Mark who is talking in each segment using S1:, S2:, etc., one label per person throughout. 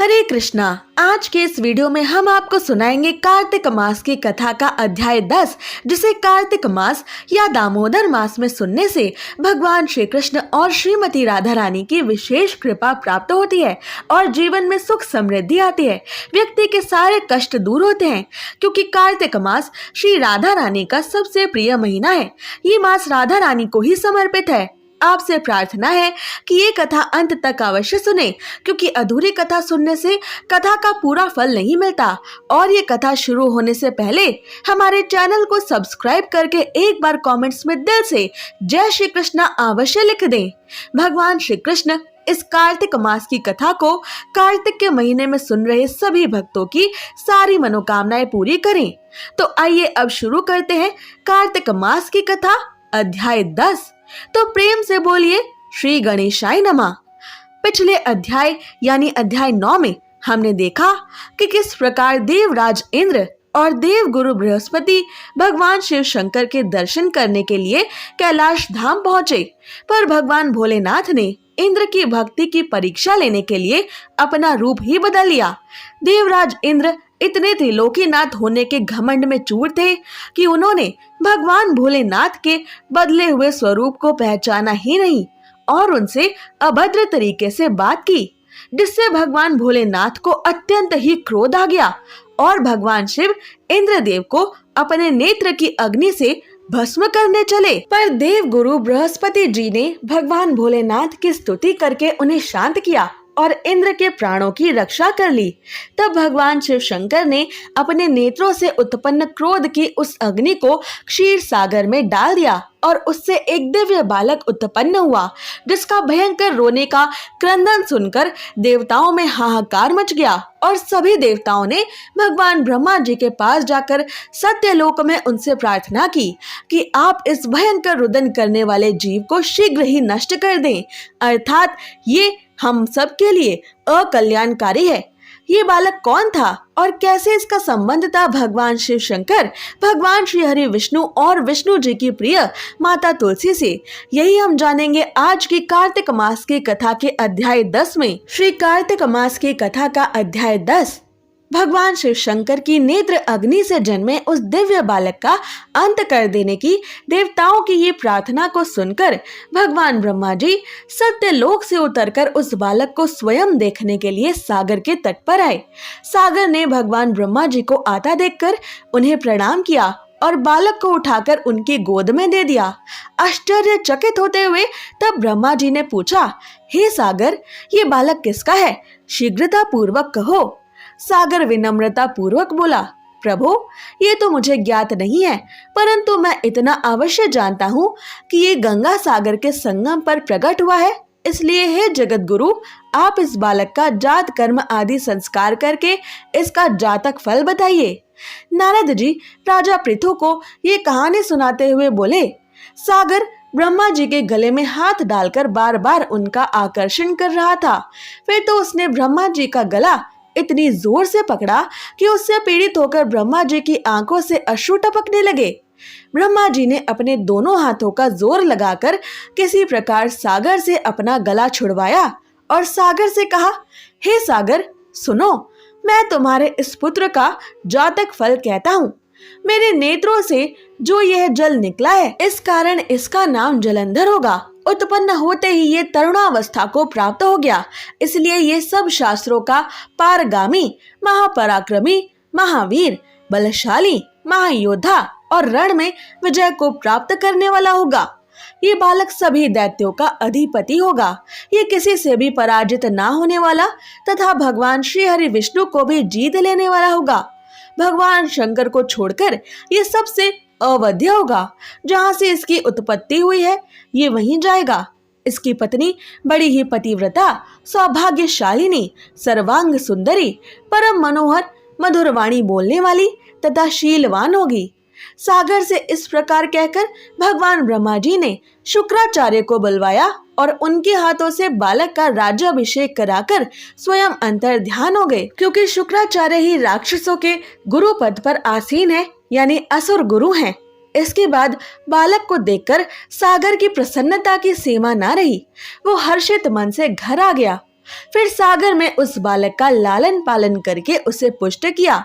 S1: हरे कृष्णा। आज के इस वीडियो में हम आपको सुनाएंगे कार्तिक मास की कथा का अध्याय 10, जिसे कार्तिक मास या दामोदर मास में सुनने से भगवान श्री कृष्ण और श्रीमती राधा रानी की विशेष कृपा प्राप्त होती है और जीवन में सुख समृद्धि आती है। व्यक्ति के सारे कष्ट दूर होते हैं, क्योंकि कार्तिक मास श्री राधा रानी का सबसे प्रिय महीना है। ये मास राधा रानी को ही समर्पित है। आपसे प्रार्थना है कि ये कथा अंत तक अवश्य सुने, क्योंकि अधूरी कथा सुनने से कथा का पूरा फल नहीं मिलता। और ये कथा शुरू होने से पहले हमारे चैनल को सब्सक्राइब करके एक बार कमेंट्स में दिल से जय श्री कृष्ण अवश्य लिख दें। भगवान श्री कृष्ण इस कार्तिक मास की कथा को कार्तिक के महीने में सुन रहे सभी भक्तों की सारी मनोकामनाएं पूरी करें। तो आइए अब शुरू करते हैं कार्तिक मास की कथा अध्याय 10। तो प्रेम से बोलिए श्री गणेशाय नमः। पिछले अध्याय यानी अध्याय 9 में हमने देखा कि किस प्रकार देवराज इंद्र और देव गुरु बृहस्पति भगवान शिव शंकर के दर्शन करने के लिए कैलाश धाम पहुंचे, पर भगवान भोलेनाथ ने इंद्र की भक्ति की परीक्षा लेने के लिए अपना रूप ही बदल लिया। देवराज इंद्र इतने त्रिलोकीनाथ होने के घमंड में चूर थे कि उन्होंने भगवान भोलेनाथ के बदले हुए स्वरूप को पहचाना ही नहीं और उनसे अभद्र तरीके से बात की, जिससे भगवान भोलेनाथ को अत्यंत ही क्रोध आ गया और भगवान शिव इंद्रदेव को अपने नेत्र की अग्नि से भस्म करने चले। पर देव गुरु बृहस्पति जी ने भगवान भोलेनाथ की स्तुति करके उन्हें शांत किया और इंद्र के प्राणों की रक्षा कर ली। तब भगवान शिव शंकर ने अपने नेत्रों से उत्पन्न क्रोध की उस अग्नि को क्षीर सागर में डाल दिया और उससे एक दिव्य बालक उत्पन्न हुआ, जिसका भयंकर रोने का क्रंदन सुनकर देवताओं में हाहाकार मच गया और सभी देवताओं ने भगवान ब्रह्मा जी के पास जाकर सत्यलोक में उनसे प्रार्थना की कि आप इस भयंकर रुदन करने वाले जीव को शीघ्र ही नष्ट कर दें, अर्थात ये हम सब के लिए अकल्याणकारी है। ये बालक कौन था और कैसे इसका संबंध था भगवान शिव शंकर, भगवान श्री हरि विष्णु और विष्णु जी की प्रिय माता तुलसी से, यही हम जानेंगे आज की कार्तिक मास की कथा के अध्याय 10 में। श्री कार्तिक मास की कथा का अध्याय 10 भगवान शिव शंकर की नेत्र अग्नि से जन्मे उस दिव्य बालक का अंत कर देने की देवताओं की ये प्रार्थना को सुनकर भगवान ब्रह्मा जी सत्यलोक से उतरकर उस बालक को स्वयं देखने के लिए सागर के तट पर आए। सागर ने भगवान ब्रह्मा जी को आता देखकर उन्हें प्रणाम किया और बालक को उठाकर उनकी गोद में दे दिया। आश्चर्यचकित होते हुए तब ब्रह्मा जी ने पूछा, हे सागर, ये बालक किसका है? शीघ्रता पूर्वक कहो। सागर विनम्रता पूर्वक बोला, प्रभु, ये तो मुझे ज्ञात नहीं है, परंतु मैं इतना अवश्य जानता हूँ कि ये गंगा सागर के संगम पर प्रकट हुआ है। इसलिए हे जगत गुरु, आप इस बालक का जात कर्म आदि संस्कार करके इसका जातक फल बताइए। नारद जी राजा पृथु को ये कहानी सुनाते हुए बोले। सागर ब्रह्मा जी के गले में हाथ डालकर बार बार उनका आकर्षण कर रहा था। फिर तो उसने ब्रह्मा जी का गला इतनी जोर से पकड़ा कि उससे पीड़ित होकर ब्रह्मा जी की आंखों से अश्रु टपकने लगे। ब्रह्मा जी ने अपने दोनों हाथों का जोर लगाकर किसी प्रकार सागर से अपना गला छुड़वाया और सागर से कहा, हे सागर, सुनो, मैं तुम्हारे इस पुत्र का जातक फल कहता हूँ। मेरे नेत्रों से जो यह जल निकला है, इस कारण इसका नाम जलंधर होगा। उत्पन्न होते ही ये तरुणावस्था को प्राप्त हो गया, इसलिए ये सब शास्त्रों का पारगामी, महापराक्रमी, महावीर, बलशाली, महायोद्धा और रण में विजय को प्राप्त करने वाला होगा। ये बालक सभी दैत्यों का अधिपति होगा। ये किसी से भी पराजित ना होने वाला तथा भगवान श्री हरि विष्णु को भी जीत लेने वाला होगा। भगवान शंकर को छोड़कर ये सबसे अवध्य होगा। जहाँ से इसकी उत्पत्ति हुई है ये वहीं जाएगा। इसकी पत्नी बड़ी ही पतिव्रता, सौभाग्यशालिनी, सर्वांग सुंदरी, परम मनोहर, मधुर वाणी बोलने वाली तथा शीलवान होगी। सागर से इस प्रकार कहकर भगवान ब्रह्मा जी ने शुक्राचार्य को बुलवाया और उनके हाथों से बालक का राज्याभिषेक कराकर स्वयं अंतर ध्यान हो गए, क्योंकि शुक्राचार्य ही राक्षसों के गुरु पद पर आसीन है, यानी असुर गुरु हैं। इसके बाद बालक को देखकर सागर की प्रसन्नता की सीमा न रही। वो हर्षित मन से घर आ गया। फिर सागर में उस बालक का लालन पालन करके उसे पुष्ट किया।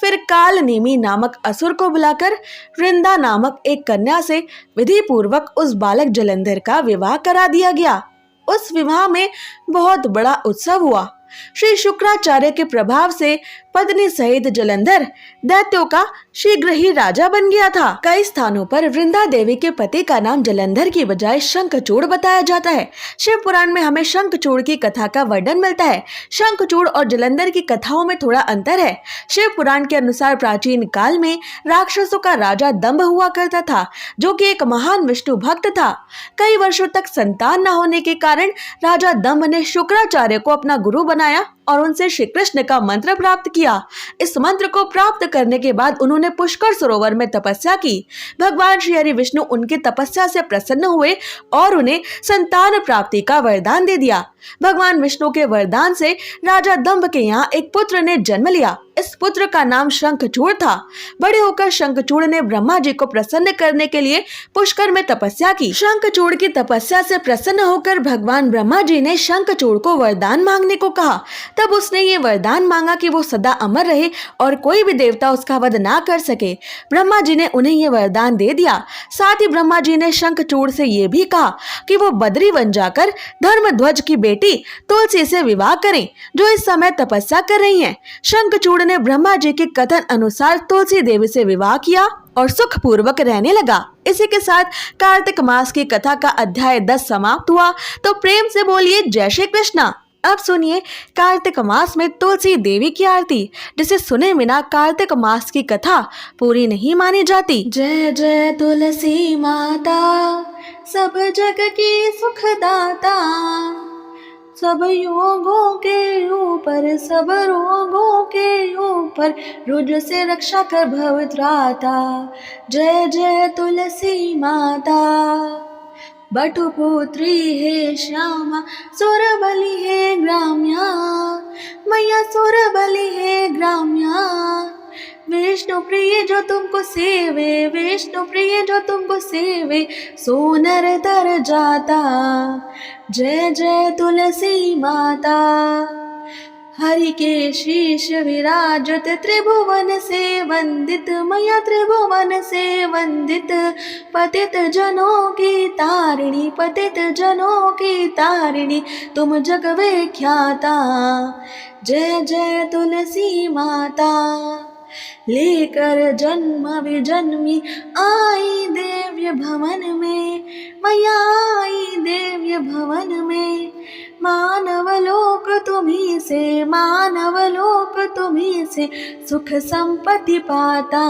S1: फिर काल नेमी नामक असुर को बुलाकर वृंदा नामक एक कन्या से विधि पूर्वक उस बालक जलंधर का विवाह करा दिया गया। उस विवाह में बहुत बड़ा उत्सव हुआ। श्री शुक्राचार्य के प्रभाव से पत्नी सहित जलंधर दैत्यों का शीघ्र ही राजा बन गया था। कई स्थानों पर वृंदा देवी के पति का नाम जलंधर की बजाय शंखचूड़ बताया जाता है। शिव पुराण में हमें शंखचूड़ की कथा का वर्णन मिलता है। शंखचूड़ और जलंधर की कथाओं में थोड़ा अंतर है। शिव पुराण के अनुसार प्राचीन काल में राक्षसों का राजा दंभ हुआ करता था, जो कि एक महान विष्णु भक्त था। कई वर्षों तक संतान न होने के कारण राजा दंभ ने शुक्राचार्य को अपना गुरु बनाया और उनसे श्री कृष्ण का मंत्र प्राप्त किया। इस मंत्र को प्राप्त करने के बाद उन्होंने पुष्कर सरोवर में तपस्या की। भगवान श्री हरि विष्णु उनकी तपस्या से प्रसन्न हुए और उन्हें संतान प्राप्ति का वरदान दे दिया। भगवान विष्णु के वरदान से राजा दंभ के यहाँ एक पुत्र ने जन्म लिया। इस पुत्र का नाम शंखचूड़ था। बड़े होकर शंखचूड़ ने ब्रह्मा जी को प्रसन्न करने के लिए पुष्कर में तपस्या की। शंखचूड़ की तपस्या से प्रसन्न होकर भगवान ब्रह्मा जी ने शंखचूड़ को वरदान मांगने को कहा। तब उसने ये वरदान मांगा कि वो सदा अमर रहे और कोई भी देवता उसका वध ना कर सके। ब्रह्मा जी ने उन्हें ये वरदान दे दिया। साथ ही ब्रह्मा जी ने शंखचूड़ से ये भी कहा कि वो बद्री वन जाकर धर्मध्वज की बेटी तुलसी से विवाह करें, जो इस समय तपस्या कर रही हैं। शंखचूड़ ने ब्रह्मा जी के कथन अनुसार तुलसी देवी से विवाह किया और सुख पूर्वक रहने लगा। इसी के साथ कार्तिक मास की कथा का अध्याय 10 समाप्त हुआ। तो प्रेम से बोलिए जय श्री कृष्णा। अब सुनिए कार्तिक मास में तुलसी देवी की आरती, जिसे सुने बिना कार्तिक मास की कथा पूरी नहीं मानी जाती। जय जय तुलसी माता, सब जग की सुखदाता, सब योगों के ऊपर, सब रोगों के ऊपर, रुज से रक्षा कर भव त्राता। जय जय तुलसी माता। बटुपुत्री है श्यामा, सुरबली है ग्राम्या, मैया सुरबली है ग्राम्या। विष्णु प्रिय जो तुमको सेवे, विष्णु प्रिय जो तुमको सेवे, सोनर तर जाता। जय जय तुलसी माता। हरि के शीश विराजत, त्रिभुवन से वंदित, मैया त्रिभुवन से वंदित। पतित जनों की तारिणी, पतित जनों की तारिणी, तुम जग विख्याता। जय जय तुलसी माता। लेकर जन्म विजन्मी आई देव्य भवन में, मैया आई देव्य भवन में। मानव लोक तुम्ही से, मानव लोक तुम्ही से, सुख संपत्ति पाता।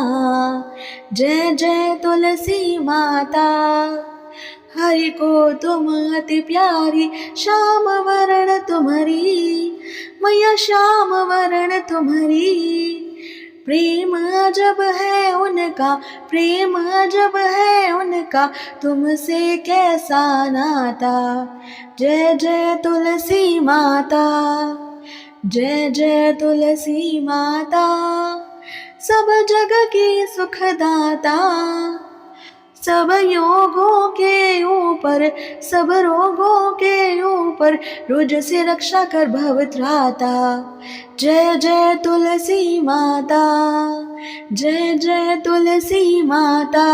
S1: जय जय तुलसी माता। हरि को तुम अति प्यारी, श्याम वरण तुम्हारी, मैया श्याम वरण तुम्हारी। प्रेम अजब है उनका, प्रेम अजब है उनका, तुमसे कैसा नाता। जय जय तुलसी माता। जय जय तुलसी माता। सब जग की सुखदाता, सब योगों के ऊपर, सब रोगों के ऊपर, रुज से रक्षा कर भव त्राता। जय जय तुलसी माता। जय जय तुलसी माता।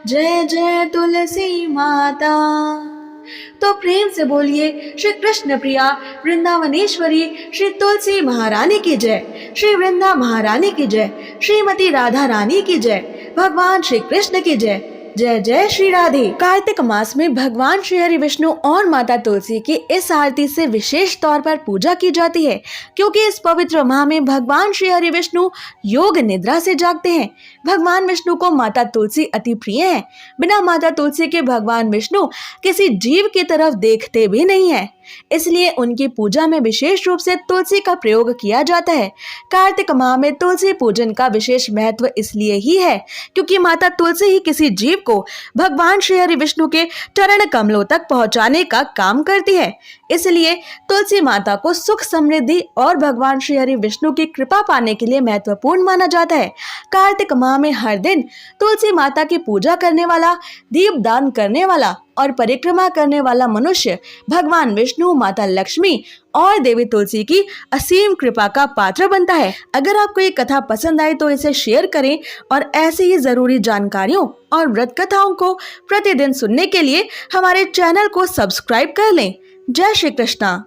S1: जय जय तुलसी माता। तो प्रेम से बोलिए श्री कृष्ण प्रिया वृंदावनेश्वरी श्री तुलसी महारानी की जय, श्री वृंदा महारानी की जय, श्रीमती राधा रानी की जय, भगवान श्री कृष्ण की जय। जय जय श्री राधे। कार्तिक मास में भगवान श्री हरि विष्णु और माता तुलसी की इस आरती से विशेष तौर पर पूजा की जाती है, क्योंकि इस पवित्र माह में भगवान श्री हरि विष्णु योग निद्रा से जागते हैं। भगवान विष्णु को माता तुलसी अति प्रिय है। बिना माता तुलसी के भगवान विष्णु किसी जीव की तरफ देखते भी नहीं है, इसलिए उनकी पूजा में विशेष रूप से तुलसी का प्रयोग किया जाता है। कार्तिक माह में तुलसी पूजन का विशेष महत्व इसलिए ही है क्योंकि माता तुलसी ही किसी जीव को भगवान श्री हरि विष्णु के चरण कमलों तक पहुंचाने का काम करती है। इसलिए तुलसी माता को सुख समृद्धि और भगवान श्री हरि विष्णु की कृपा पाने के लिए महत्वपूर्ण माना जाता है। कार्तिक माह में हर दिन तुलसी माता की पूजा करने वाला, दीप दान करने वाला और परिक्रमा करने वाला मनुष्य भगवान विष्णु, माता लक्ष्मी और देवी तुलसी की असीम कृपा का पात्र बनता है। अगर आपको ये कथा पसंद आए तो इसे शेयर करें और ऐसी ही जरूरी जानकारियों और व्रत कथाओं को प्रतिदिन सुनने के लिए हमारे चैनल को सब्सक्राइब कर लें। जय श्री कृष्णा।